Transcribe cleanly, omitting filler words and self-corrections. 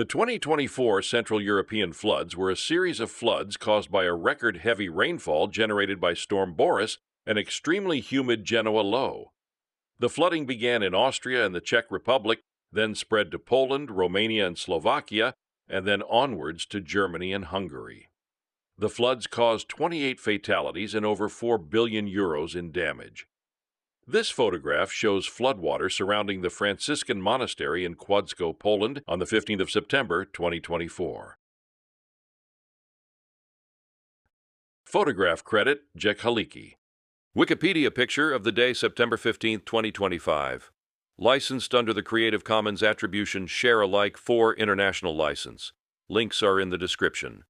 The 2024 Central European floods were a series of floods caused by a record-heavy rainfall generated by Storm Boris and extremely humid Genoa low. The flooding began in Austria and the Czech Republic, then spread to Poland, Romania, and Slovakia, and then onwards to Germany and Hungary. The floods caused 28 fatalities and over 4 billion euros in damage. This photograph shows floodwater surrounding the Franciscan monastery in Kłodzko, Poland, on the 15th of September, 2024. Photograph credit, Jacek Halicki. Wikipedia picture of the day, September 15, 2025. Licensed under the Creative Commons Attribution Share Alike 4 International License. Links are in the description.